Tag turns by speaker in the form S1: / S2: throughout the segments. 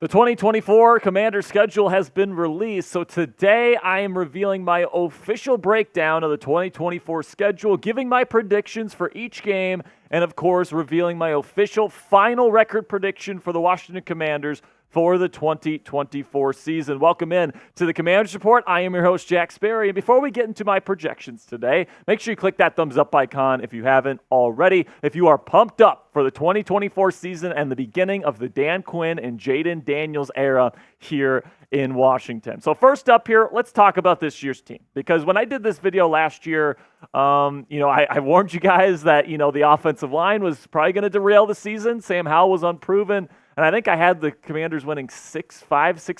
S1: The 2024 Commander schedule has been released, so today I am revealing my official breakdown of the 2024 schedule, giving my predictions for each game, and of course revealing my official final record prediction for the Washington Commanders for the 2024 season. Welcome in to the Commanders Report. I am your host, Jack Sperry, and before we get into my projections today, make sure you click that thumbs up icon if you haven't already. If you are pumped up for the 2024 season and the beginning of the Dan Quinn and Jayden Daniels era here in Washington. So first up here, let's talk about this year's team, because when I did this video last year, I warned you guys that, the offensive line was probably going to derail the season. Sam Howell was unproven. And I think I had the Commanders winning 6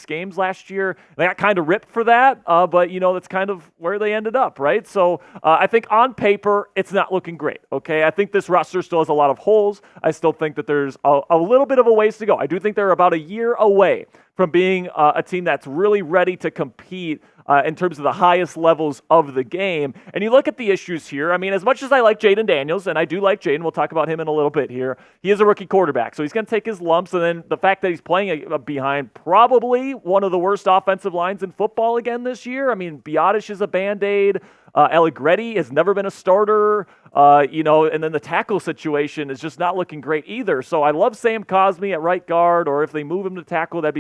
S1: games last year. They got kind of ripped for that, but, that's kind of where they ended up, right? So I think on paper, it's not looking great, okay? I think this roster still has a lot of holes. I still think that there's a little bit of a ways to go. I do think they're about a year away from being a team that's really ready to compete in terms of the highest levels of the game. And you look at the issues here. I mean, as much as I like Jayden Daniels, and I do like Jayden, we'll talk about him in a little bit here, he is a rookie quarterback, so he's going to take his lumps. And then the fact that he's playing behind probably one of the worst offensive lines in football again this year. I mean, Biotish is a Band-Aid. Allegretti has never been a starter, and then the tackle situation is just not looking great either. So I love Sam Cosmi at right guard, or if they move him to tackle, that's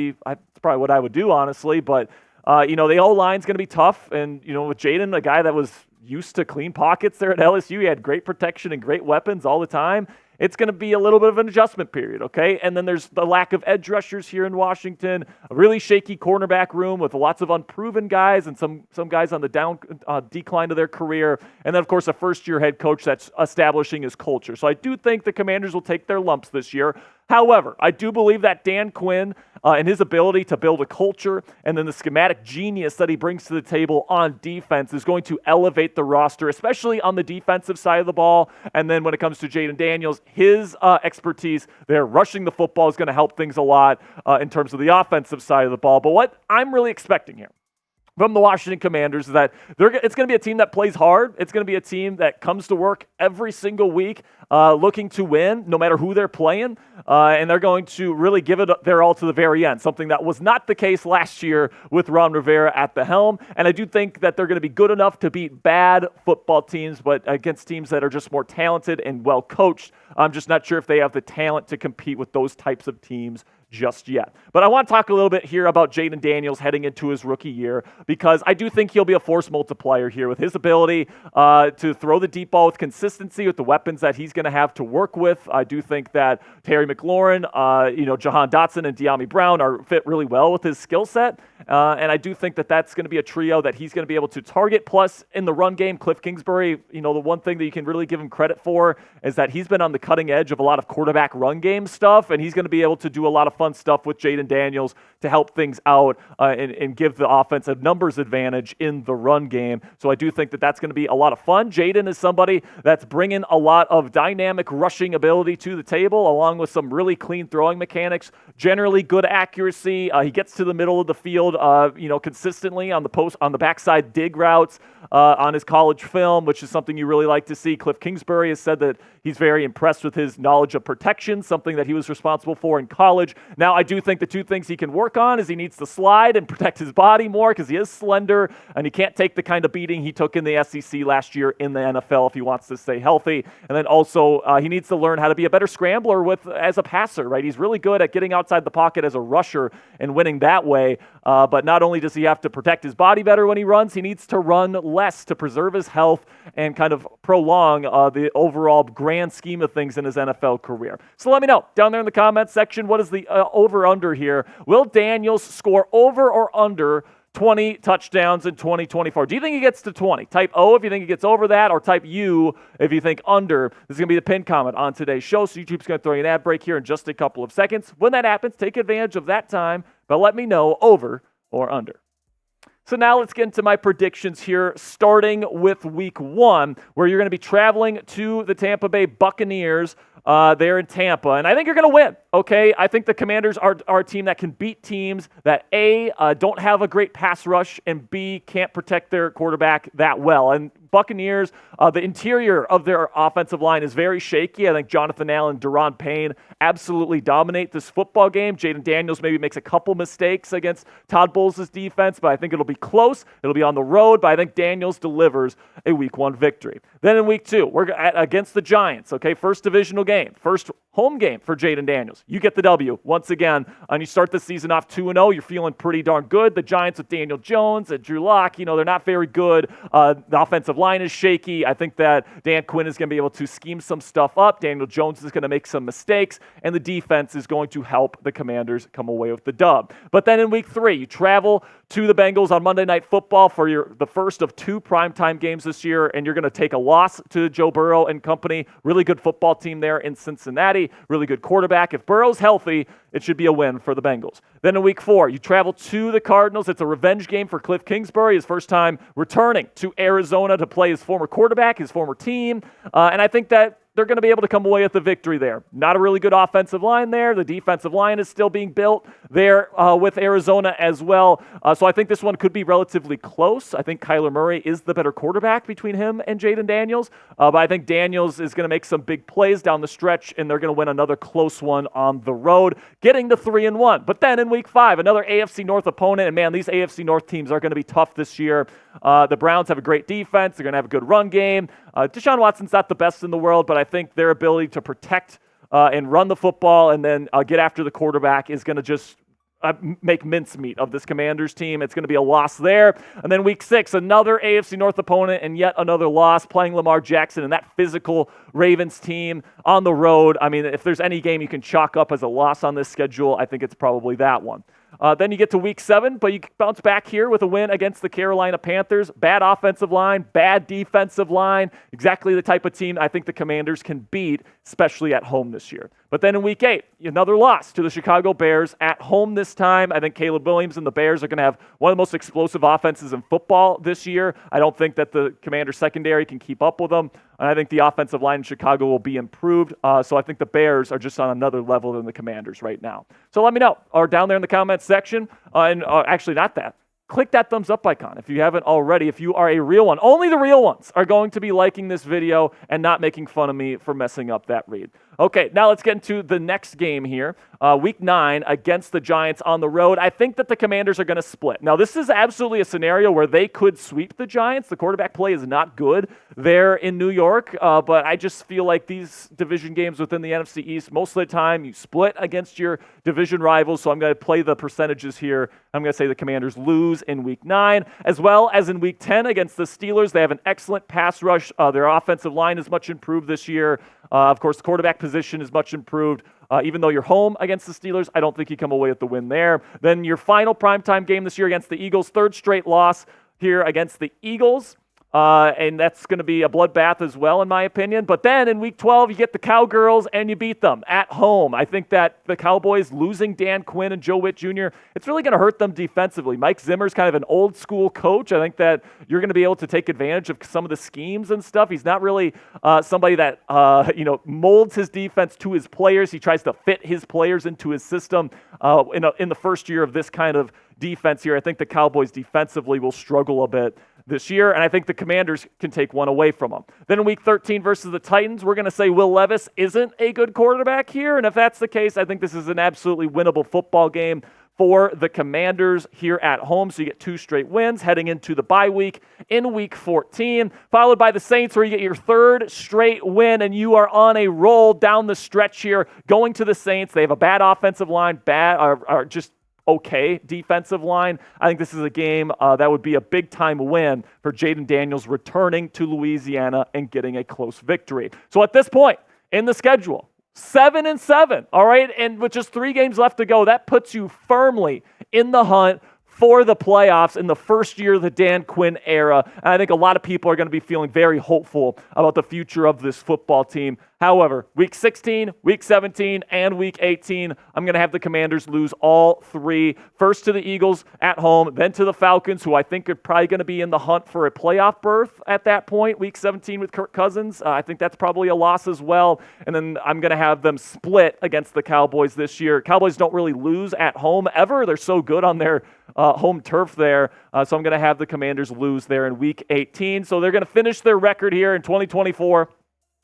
S1: probably what I would do, honestly. But the O-line's going to be tough. And, with Jayden, a guy that was used to clean pockets there at LSU, he had great protection and great weapons all the time. It's going to be a little bit of an adjustment period, okay? And then there's the lack of edge rushers here in Washington, a really shaky cornerback room with lots of unproven guys and some guys on the decline of their career. And then, of course, a first-year head coach that's establishing his culture. So I do think the Commanders will take their lumps this year. However, I do believe that Dan Quinn and his ability to build a culture and then the schematic genius that he brings to the table on defense is going to elevate the roster, especially on the defensive side of the ball. And then when it comes to Jayden Daniels, his expertise there rushing the football is going to help things a lot in terms of the offensive side of the ball. But what I'm really expecting here from the Washington Commanders is that it's going to be a team that plays hard. It's going to be a team that comes to work every single week looking to win, no matter who they're playing. And they're going to really give it their all to the very end, something that was not the case last year with Ron Rivera at the helm. And I do think that they're going to be good enough to beat bad football teams, but against teams that are just more talented and well coached. I'm just not sure if they have the talent to compete with those types of teams just yet. But I want to talk a little bit here about Jayden Daniels heading into his rookie year, because I do think he'll be a force multiplier here with his ability to throw the deep ball with consistency with the weapons that he's going to have to work with. I do think that Terry McLaurin, Jahan Dotson, and De'Ami Brown are fit really well with his skill set. And I do think that that's going to be a trio that he's going to be able to target. Plus, in the run game, Cliff Kingsbury, the one thing that you can really give him credit for is that he's been on the cutting edge of a lot of quarterback run game stuff, and he's going to be able to do a lot of fun stuff with Jayden Daniels to help things out and give the offense a numbers advantage in the run game. So I do think that that's going to be a lot of fun. Jayden is somebody that's bringing a lot of dynamic rushing ability to the table, along with some really clean throwing mechanics, generally good accuracy. He gets to the middle of the field, consistently on the backside dig routes on his college film, which is something you really like to see. Cliff Kingsbury has said that he's very impressed with his knowledge of protection, something that he was responsible for in college. Now, I do think the two things he can work on is he needs to slide and protect his body more, because he is slender and he can't take the kind of beating he took in the SEC last year in the NFL if he wants to stay healthy. And then also he needs to learn how to be a better scrambler as a passer, right? He's really good at getting outside the pocket as a rusher and winning that way. But not only does he have to protect his body better when he runs, he needs to run less to preserve his health and kind of prolong the overall grand scheme of things in his NFL career. So let me know down there in the comments section, what is the over-under here? Will Daniels score over or under 20 touchdowns in 2024? Do you think he gets to 20? Type O if you think he gets over that, or type U if you think under. This is going to be the pinned comment on today's show, so YouTube's going to throw you an ad break here in just a couple of seconds. When that happens, take advantage of that time, but let me know over or under. So now let's get into my predictions here, starting with week 1, where you're going to be traveling to the Tampa Bay Buccaneers there in Tampa, and I think you're going to win, okay? I think the Commanders are a team that can beat teams that, A, don't have a great pass rush, and B, can't protect their quarterback that well. And Buccaneers, the interior of their offensive line is very shaky. I think Jonathan Allen, Deron Payne absolutely dominate this football game. Jayden Daniels maybe makes a couple mistakes against Todd Bowles' defense, but I think it'll be close. It'll be on the road, but I think Daniels delivers a Week 1 victory. Then in Week 2, we're against the Giants, okay? First divisional game, first home game for Jayden Daniels. You get the W once again, and you start the season off 2-0. You're feeling pretty darn good. The Giants with Daniel Jones and Drew Lock, they're not very good. The offensive line is shaky. I think that Dan Quinn is going to be able to scheme some stuff up. Daniel Jones is going to make some mistakes, and the defense is going to help the Commanders come away with the dub. But then in Week 3, you travel to the Bengals on Monday Night Football for the first of 2 primetime games this year, and you're going to take a loss to Joe Burrow and company. Really good football team there in Cincinnati. Really good quarterback. If Burrow's healthy, it should be a win for the Bengals. Then in Week 4, you travel to the Cardinals. It's a revenge game for Cliff Kingsbury, his first time returning to Arizona to play his former quarterback, his former team. And I think that they're going to be able to come away with the victory there. Not a really good offensive line there. The defensive line is still being built there with Arizona as well. So I think this one could be relatively close. I think Kyler Murray is the better quarterback between him and Jayden Daniels. But I think Daniels is going to make some big plays down the stretch, and they're going to win another close one on the road, getting to 3-1. But then in Week 5, another AFC North opponent. And man, these AFC North teams are going to be tough this year. The Browns have a great defense. They're going to have a good run game. Deshaun Watson's not the best in the world, but I think their ability to protect and run the football and then get after the quarterback is going to just make mincemeat of this Commanders team. It's going to be a loss there. And then Week 6, another AFC North opponent and yet another loss, playing Lamar Jackson and that physical Ravens team on the road. I mean, if there's any game you can chalk up as a loss on this schedule, I think it's probably that one. Then you get to Week 7, but you bounce back here with a win against the Carolina Panthers. Bad offensive line, bad defensive line. Exactly the type of team I think the Commanders can beat, especially at home this year. But then in Week 8, another loss to the Chicago Bears at home this time. I think Caleb Williams and the Bears are going to have one of the most explosive offenses in football this year. I don't think that the Commanders secondary can keep up with them. And I think the offensive line in Chicago will be improved. So I think the Bears are just on another level than the Commanders right now. So let me know, or down there in the comments section, and actually not that. Click that thumbs up icon if you haven't already, if you are a real one. Only the real ones are going to be liking this video and not making fun of me for messing up that read. Okay, now let's get into the next game here. Week 9 against the Giants on the road. I think that the Commanders are going to split. Now, this is absolutely a scenario where they could sweep the Giants. The quarterback play is not good there in New York, but I just feel like these division games within the NFC East, most of the time you split against your division rivals, so I'm going to play the percentages here. I'm going to say the Commanders lose in Week 9, as well as in Week 10 against the Steelers. They have an excellent pass rush. Their offensive line is much improved this year. Of course, the quarterback position is much improved. Even though you're home against the Steelers, I don't think you come away with the win there. Then your final primetime game this year against the Eagles, third straight loss here against the Eagles. And that's going to be a bloodbath as well, in my opinion. But then in Week 12, you get the Cowgirls and you beat them at home. I think that the Cowboys losing Dan Quinn and Joe Witt Jr., it's really going to hurt them defensively. Mike Zimmer's kind of an old school coach. I think that you're going to be able to take advantage of some of the schemes and stuff. He's not really somebody that molds his defense to his players. He tries to fit his players into his system. In the first year of this kind of defense here, I think the Cowboys defensively will struggle a bit this year, and I think the Commanders can take one away from them. Then in Week 13 versus the Titans, we're going to say Will Levis isn't a good quarterback here, and if that's the case, I think this is an absolutely winnable football game for the Commanders here at home. So you get 2 straight wins heading into the bye week in Week 14, followed by the Saints, where you get your 3rd straight win, and you are on a roll down the stretch here, going to the Saints. They have a bad offensive line, just okay defensive line. I think this is a game that would be a big-time win for Jayden Daniels returning to Louisiana and getting a close victory. So at this point in the schedule, 7-7, all right? And with just 3 games left to go, that puts you firmly in the hunt for the playoffs in the first year of the Dan Quinn era. And I think a lot of people are going to be feeling very hopeful about the future of this football team. However, Week 16, Week 17, and Week 18, I'm going to have the Commanders lose all three. First to the Eagles at home, then to the Falcons, who I think are probably going to be in the hunt for a playoff berth at that point, Week 17 with Kirk Cousins. I think that's probably a loss as well. And then I'm going to have them split against the Cowboys this year. Cowboys don't really lose at home ever. They're so good on their home turf there. So I'm going to have the Commanders lose there in Week 18. So they're going to finish their record here in 2024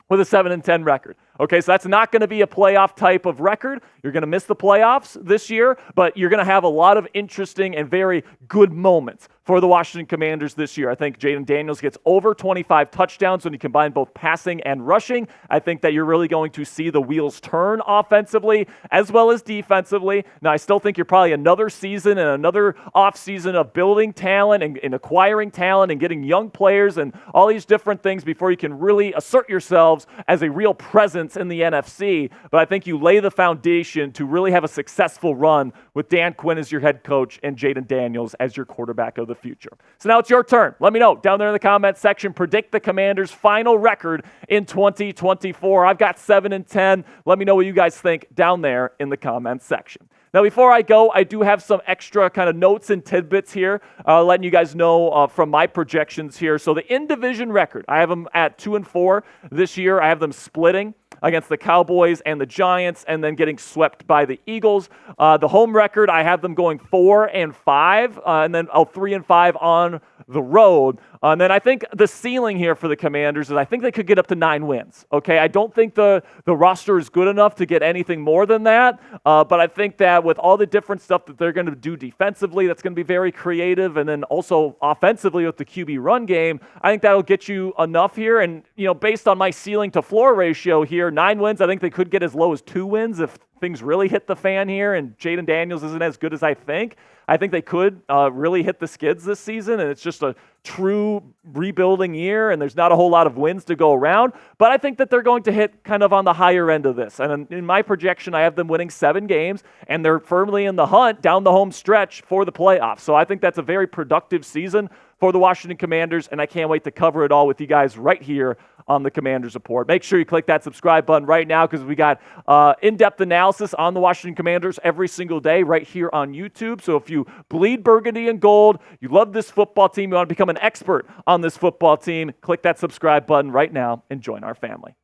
S1: with a 7-10 record. Okay, so that's not going to be a playoff type of record. You're going to miss the playoffs this year, but you're going to have a lot of interesting and very good moments for the Washington Commanders this year. I think Jayden Daniels gets over 25 touchdowns when you combine both passing and rushing. I think that you're really going to see the wheels turn offensively as well as defensively. Now, I still think you're probably another season and another offseason of building talent and acquiring talent and getting young players and all these different things before you can really assert yourselves as a real presence in the NFC, but I think you lay the foundation to really have a successful run with Dan Quinn as your head coach and Jayden Daniels as your quarterback of the future. So now it's your turn. Let me know down there in the comment section. Predict the Commanders' final record in 2024. I've got 7-10. Let me know what you guys think down there in the comments section. Now, before I go, I do have some extra kind of notes and tidbits here, letting you guys know from my projections here. So the in-division record, I have them at 2-4 this year. I have them splitting against the Cowboys and the Giants and then getting swept by the Eagles. The home record, I have them going 4-5 and then 3-5 on the road. And then I think the ceiling here for the Commanders is I think they could get up to 9 wins. Okay, I don't think the roster is good enough to get anything more than that, but I think that with all the different stuff that they're going to do defensively, that's going to be very creative, and then also offensively with the QB run game, I think that'll get you enough here. And, you know, based on my ceiling to floor ratio here, 9 wins, I think they could get as low as 2 wins if things really hit the fan here and Jayden Daniels isn't as good as I think. I think they could really hit the skids this season, and it's just a true rebuilding year, and there's not a whole lot of wins to go around. But I think that they're going to hit kind of on the higher end of this. And in my projection, I have them winning 7 games, and they're firmly in the hunt down the home stretch for the playoffs. So I think that's a very productive season for the Washington Commanders, and I can't wait to cover it all with you guys right here on the Commanders Report. Make sure you click that subscribe button right now because we got in-depth analysis on the Washington Commanders every single day right here on YouTube. So if you bleed burgundy and gold, you love this football team, you want to become an expert on this football team, click that subscribe button right now and join our family.